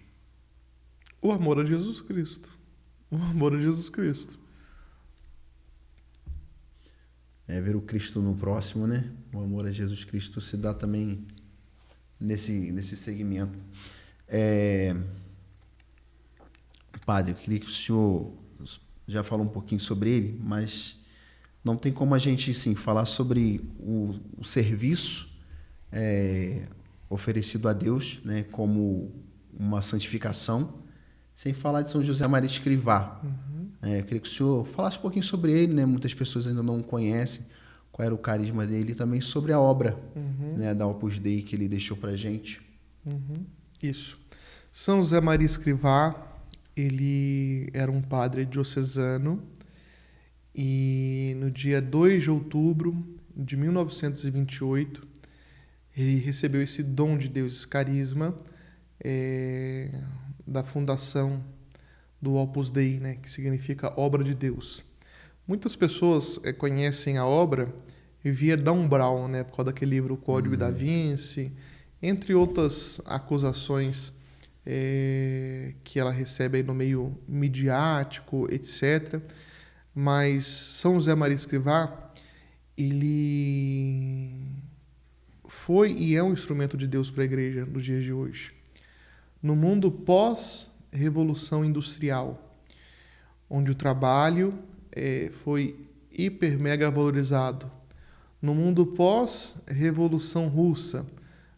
O amor a Jesus Cristo. O amor a Jesus Cristo. Ver o Cristo no próximo, né? O amor a Jesus Cristo se dá também nesse segmento. Padre, eu queria que o senhor já falou um pouquinho sobre ele, mas não tem como a gente, sim, falar sobre o serviço oferecido a Deus, né, como uma santificação, sem falar de São José Maria Escrivá. Eu queria que o senhor falasse um pouquinho sobre ele, né? Muitas pessoas ainda não conhecem qual era o carisma dele, e também sobre a obra, né, da Opus Dei que ele deixou para a gente. Isso. São José Maria Escrivá, ele era um padre diocesano e no dia 2 de outubro de 1928 ele recebeu esse dom de Deus, esse carisma da fundação do Opus Dei, né, que significa obra de Deus. Muitas pessoas conhecem a obra via Dan Brown, né, por causa daquele livro O Código da Vinci, entre outras acusações que ela recebe aí no meio midiático, etc. Mas São José Maria Escrivá, ele foi e é um instrumento de Deus para a Igreja nos dias de hoje. No mundo pós-revolução industrial, onde o trabalho foi hiper mega valorizado, no mundo pós-revolução russa,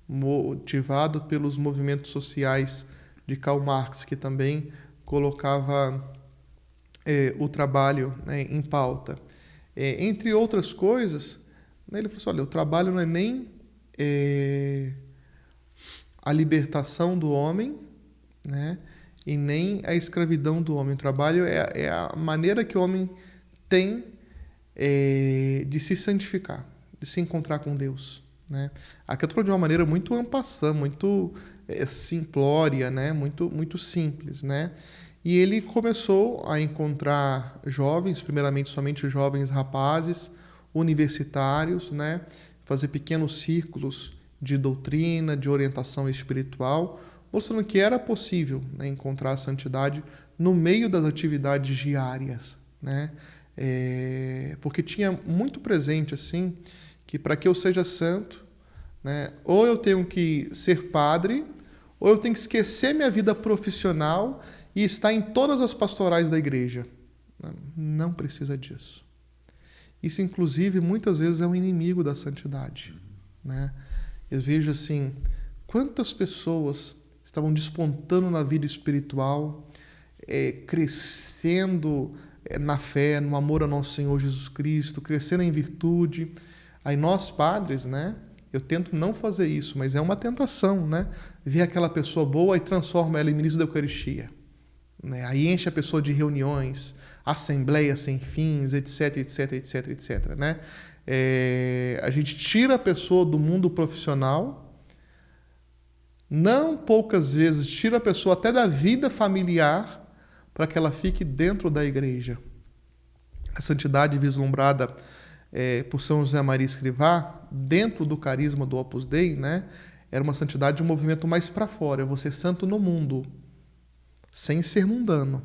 motivado pelos movimentos sociais de Karl Marx, que também colocava o trabalho, né, em pauta. Entre outras coisas, né, ele falou assim, olha, o trabalho não é nem a libertação do homem, né, e nem a escravidão do homem. O trabalho é a maneira que o homem tem de se santificar, de se encontrar com Deus, né? Aqui eu estou falando de uma maneira muito en passant, muito simplória, né? Muito simples, né? E ele começou a encontrar jovens, primeiramente somente jovens rapazes, universitários, né? Fazer pequenos círculos de doutrina, de orientação espiritual, mostrando que era possível, né, encontrar a santidade no meio das atividades diárias, né? Porque tinha muito presente assim que para que eu seja santo, né, ou eu tenho que ser padre, ou eu tenho que esquecer minha vida profissional e estar em todas as pastorais da igreja, Não precisa disso. Isso, inclusive, muitas vezes é um inimigo da santidade, né? Eu vejo assim, quantas pessoas estavam despontando na vida espiritual, crescendo na fé, no amor ao nosso Senhor Jesus Cristo, crescendo em virtude. Aí nós, padres, né? Eu tento não fazer isso, mas é uma tentação, né? Ver aquela pessoa boa e transforma ela em ministro da Eucaristia, né? Aí enche a pessoa de reuniões, assembleias sem fins, etc, etc, etc, etc, né? A gente tira a pessoa do mundo profissional, não poucas vezes tira a pessoa até da vida familiar para que ela fique dentro da igreja. A santidade vislumbrada por São José Maria Escrivá, dentro do carisma do Opus Dei, né, era uma santidade de um movimento mais para fora. Eu vou ser santo no mundo, sem ser mundano,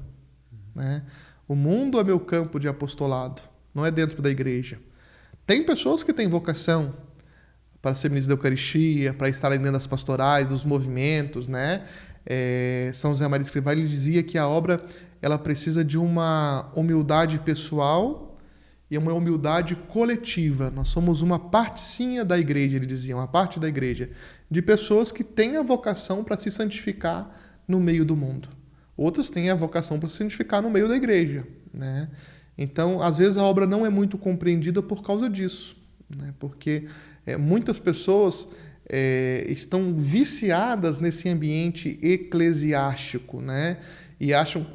né? O mundo é meu campo de apostolado, não é dentro da igreja. Tem pessoas que têm vocação para ser ministro da Eucaristia, para estarem dentro das pastorais, dos movimentos, né? São José Maria Escrivá, ele dizia que a obra ela precisa de uma humildade pessoal e uma humildade coletiva. Nós somos uma partezinha da igreja, ele dizia, uma parte da igreja, de pessoas que têm a vocação para se santificar no meio do mundo. Outras têm a vocação para se santificar no meio da igreja, né? Então, às vezes, a obra não é muito compreendida por causa disso, né? Porque muitas pessoas estão viciadas nesse ambiente eclesiástico, né? E acham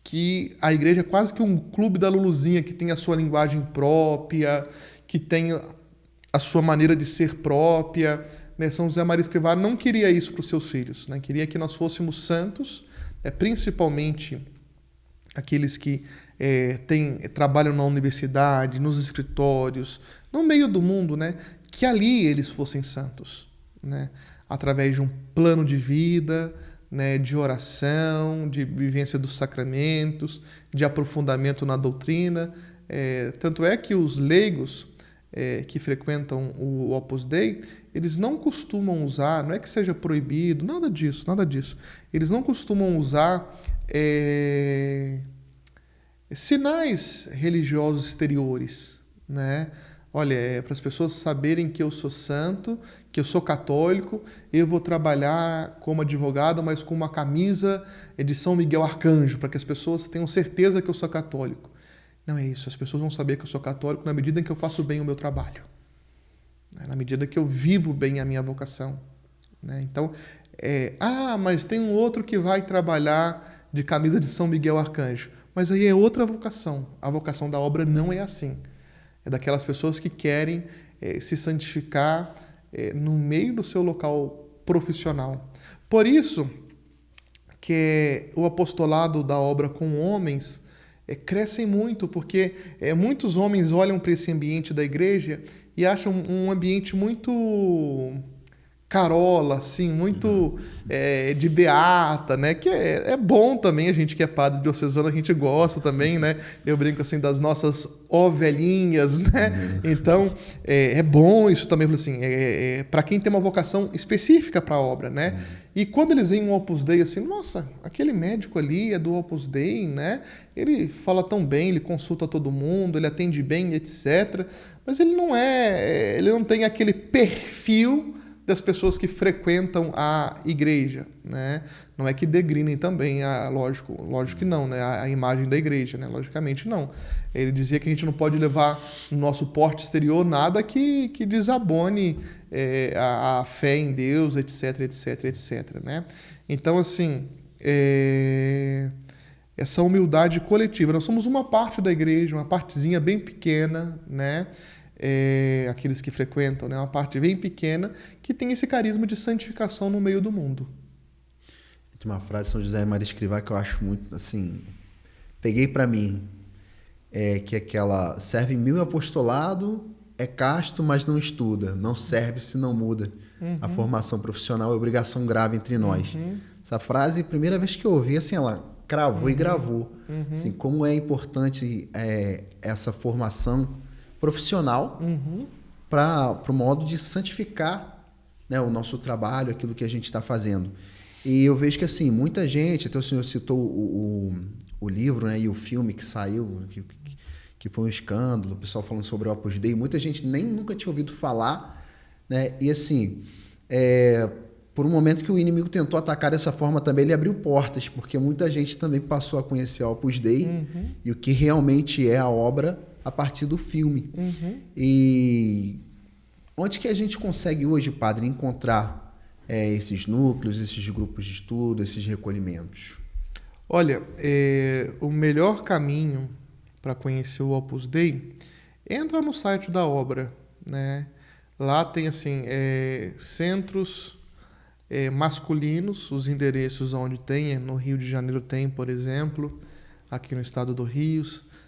que a igreja é quase que um clube da Luluzinha, que tem a sua linguagem própria, que tem a sua maneira de ser própria, né? São José Maria Escrivá não queria isso para os seus filhos, né? Queria que nós fôssemos santos, principalmente aqueles que trabalham na universidade, nos escritórios, no meio do mundo, né? Que ali eles fossem santos, né? Através de um plano de vida, né? De oração, de vivência dos sacramentos, de aprofundamento na doutrina. Tanto é que os leigos que frequentam o Opus Dei, eles não costumam usar, não é que seja proibido, nada disso, nada disso. Eles não costumam usar sinais religiosos exteriores, né? Olha, para as pessoas saberem que eu sou santo, que eu sou católico, eu vou trabalhar como advogado, mas com uma camisa de São Miguel Arcanjo, para que as pessoas tenham certeza que eu sou católico. Não é isso, as pessoas vão saber que eu sou católico na medida em que eu faço bem o meu trabalho, né? Na medida que eu vivo bem a minha vocação, né? Então, mas tem um outro que vai trabalhar de camisa de São Miguel Arcanjo. Mas aí é outra vocação. A vocação da obra não é assim. É daquelas pessoas que querem se santificar no meio do seu local profissional. Por isso que o apostolado da obra com homens crescem muito, porque muitos homens olham para esse ambiente da igreja e acham um ambiente muito carola, assim, muito de beata, né? Que é bom também, a gente que é padre diocesano, a gente gosta também, né? Eu brinco assim das nossas ovelhinhas, né? Então, é bom isso também, assim, para quem tem uma vocação específica para a obra, né? E quando eles veem um Opus Dei assim, nossa, aquele médico ali é do Opus Dei, né? Ele fala tão bem, ele consulta todo mundo, ele atende bem, etc. Mas ele não tem aquele perfil das pessoas que frequentam a igreja, né? Não é que degrinem também, lógico que não, né? A imagem da igreja, né? Logicamente não. Ele dizia que a gente não pode levar no nosso porte exterior nada que desabone a fé em Deus, etc, etc, etc, né? Então, assim, essa humildade coletiva. Nós somos uma parte da igreja, uma partezinha bem pequena, né? Aqueles que frequentam, né? Uma parte bem pequena que tem esse carisma de santificação no meio do mundo. Tem uma frase de São José Maria Escrivá que eu acho muito, assim, peguei para mim, que é aquela: serve 1000 apostolado, é casto, mas não estuda, não serve se não muda. A formação profissional é obrigação grave entre nós. Essa frase, primeira vez que eu ouvi, assim, ela cravou e gravou. Assim, como é importante essa formação profissional para o modo de santificar, né, o nosso trabalho, aquilo que a gente está fazendo. E eu vejo que, assim, muita gente, até o senhor citou o livro, né, e o filme que saiu, que foi um escândalo, o pessoal falando sobre o Opus Dei, muita gente nem nunca tinha ouvido falar, né? E assim, por um momento que o inimigo tentou atacar dessa forma também, ele abriu portas, porque muita gente também passou a conhecer o Opus Dei e o que realmente é a obra a partir do filme. E onde que a gente consegue hoje, padre, encontrar esses núcleos, esses grupos de estudo, esses recolhimentos? Olha, o melhor caminho para conhecer o Opus Dei, entra no site da obra, né? Lá tem assim centros masculinos, os endereços onde tem, no Rio de Janeiro tem, por exemplo, aqui no estado do Rio,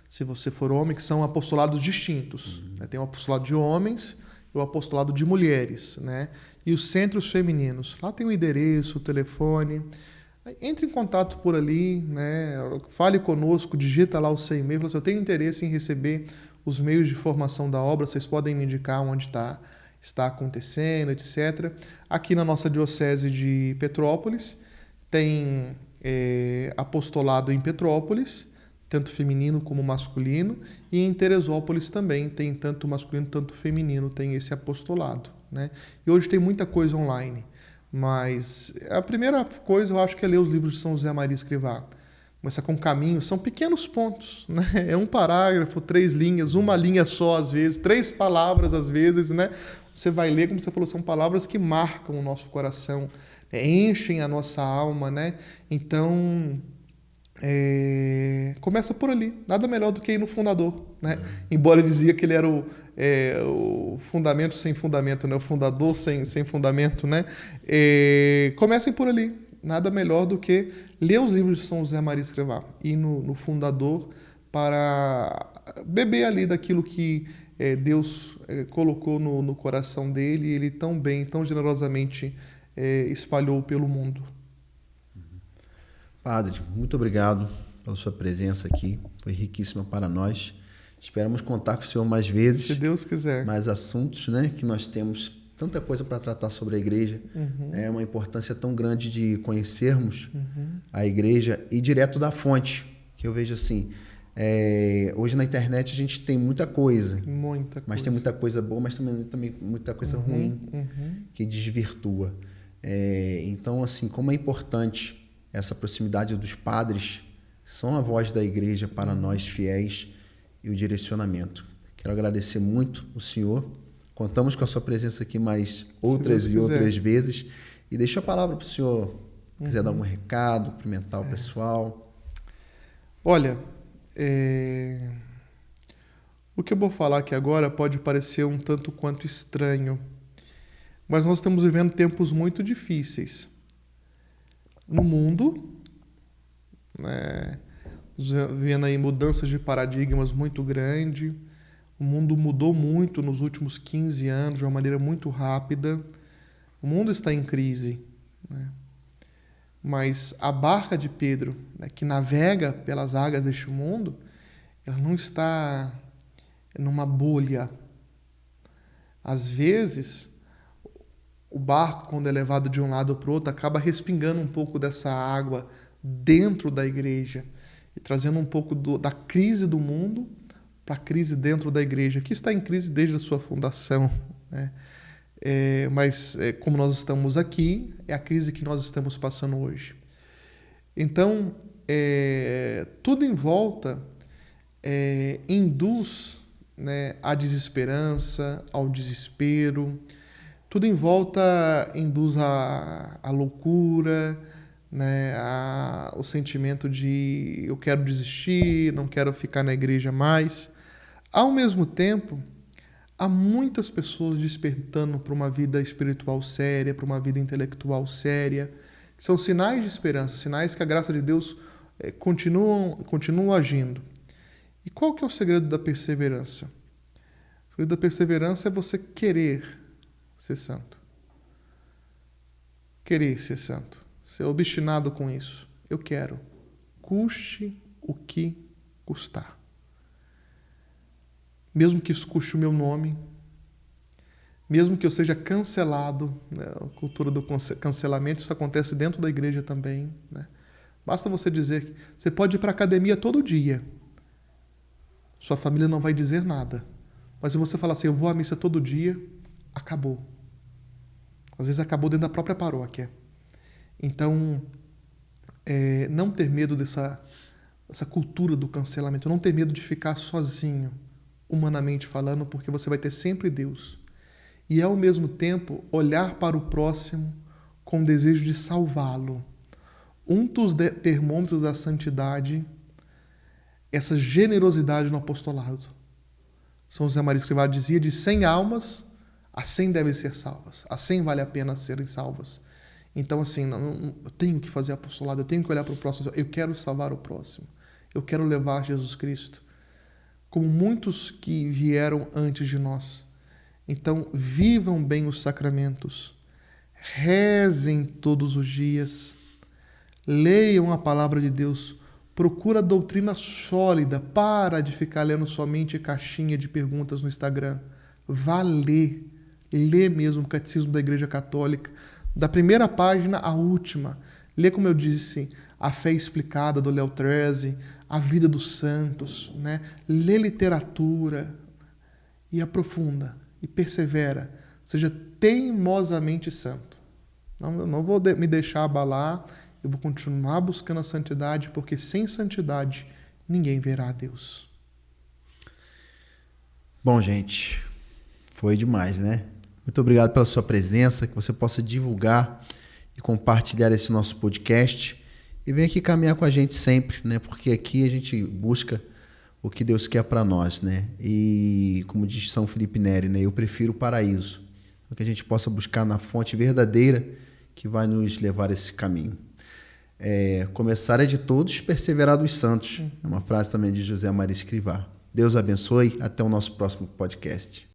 se você for homem, que são apostolados distintos, né? Tem o apostolado de homens e o apostolado de mulheres, né? E os centros femininos, lá tem o endereço, o telefone. Entre em contato por ali, né? Fale conosco, digita lá o seu e-mail, fala assim, eu tenho interesse em receber os meios de formação da obra, vocês podem me indicar onde está acontecendo, etc. Aqui na nossa diocese de Petrópolis, tem apostolado em Petrópolis, tanto feminino como masculino, e em Teresópolis também tem tanto masculino, tanto feminino, tem esse apostolado, né? E hoje tem muita coisa online. Mas a primeira coisa eu acho que é ler os livros de São José Maria Escrivá. Começar com caminhos, são pequenos pontos, né? É um parágrafo, 3 linhas, uma linha só às vezes, 3 palavras às vezes, né? Você vai ler, como você falou, são palavras que marcam o nosso coração, enchem a nossa alma, né? Então, começa por ali. Nada melhor do que ir no fundador, né? Embora ele dizia que ele era o fundamento sem fundamento, né? O fundador sem fundamento, né? Comecem por ali. Nada melhor do que ler os livros de São José Maria Escrivá, ir no fundador para beber ali daquilo que Deus colocou no coração dele e ele tão bem, tão generosamente espalhou pelo mundo. Padre, muito obrigado pela sua presença aqui, foi riquíssima para nós. Esperamos contar com o senhor mais vezes. Se Deus quiser. Mais assuntos, né? Que nós temos tanta coisa para tratar sobre a igreja. É uma importância tão grande de conhecermos a igreja e direto da fonte, que eu vejo assim. Hoje na internet a gente tem muita coisa. Mas tem muita coisa boa, mas também muita coisa ruim que desvirtua. Então, assim, como é importante essa proximidade dos padres, são a voz da igreja para nós fiéis e o direcionamento. Quero agradecer muito o senhor. Contamos com a sua presença aqui mais outras e outras vezes. E deixo a palavra para o senhor, se quiser dar algum recado, cumprimentar o pessoal. Olha, o que eu vou falar aqui agora pode parecer um tanto quanto estranho, mas nós estamos vivendo tempos muito difíceis no mundo, né? Vendo aí mudanças de paradigmas muito grande. O mundo mudou muito nos últimos 15 anos, de uma maneira muito rápida. O mundo está em crise, né? Mas a barca de Pedro, né, que navega pelas águas deste mundo, ela não está numa bolha. Às vezes, o barco, quando é levado de um lado para o outro, acaba respingando um pouco dessa água dentro da igreja e trazendo um pouco da crise do mundo para a crise dentro da igreja, que está em crise desde a sua fundação, né? Mas como nós estamos aqui, é a crise que nós estamos passando hoje. Então, tudo em volta induz, né, à desesperança, ao desespero. Tudo em volta induz à loucura, né, o sentimento de eu quero desistir, não quero ficar na igreja mais. Ao mesmo tempo, há muitas pessoas despertando para uma vida espiritual séria, para uma vida intelectual séria, que são sinais de esperança, sinais que a graça de Deus continua agindo. E qual que é o segredo da perseverança? O segredo da perseverança é você querer ser santo. Querer ser santo. Ser obstinado com isso. Eu quero. Custe o que custar. Mesmo que isso custe o meu nome, mesmo que eu seja cancelado, né? A cultura do cancelamento, isso acontece dentro da igreja também, né? Basta você dizer que você pode ir para a academia todo dia. Sua família não vai dizer nada. Mas se você falar assim, eu vou à missa todo dia, acabou. Às vezes acabou dentro da própria paróquia. Então, não ter medo dessa cultura do cancelamento, não ter medo de ficar sozinho, humanamente falando, porque você vai ter sempre Deus. E, ao mesmo tempo, olhar para o próximo com o desejo de salvá-lo. Um dos termômetros da santidade, essa generosidade no apostolado. São José Maria Escrivá dizia, de 100 almas, as 100 devem ser salvas. As 100 vale a pena serem salvas. Então, assim, eu tenho que fazer apostolado, eu tenho que olhar para o próximo, eu quero salvar o próximo. Eu quero levar Jesus Cristo. Como muitos que vieram antes de nós. Então, vivam bem os sacramentos. Rezem todos os dias. Leiam a palavra de Deus. Procura doutrina sólida. Para de ficar lendo somente caixinha de perguntas no Instagram. Vá ler. Lê mesmo o Catecismo da Igreja Católica. Da primeira página à última. Lê, como eu disse, a Fé Explicada, do Léo Treze, a Vida dos Santos. Né? Lê literatura e aprofunda. E persevera. Seja teimosamente santo. Não vou me deixar abalar. Eu vou continuar buscando a santidade, porque sem santidade ninguém verá a Deus. Bom, gente, foi demais, né? Muito obrigado pela sua presença, que você possa divulgar e compartilhar esse nosso podcast. E vem aqui caminhar com a gente sempre, né? Porque aqui a gente busca o que Deus quer para nós, né? E como diz São Felipe Neri, né? Eu prefiro o paraíso. Então, que a gente possa buscar na fonte verdadeira que vai nos levar a esse caminho. Começar é de todos, perseverar dos santos. É uma frase também de José Maria Escrivá. Deus abençoe. Até o nosso próximo podcast.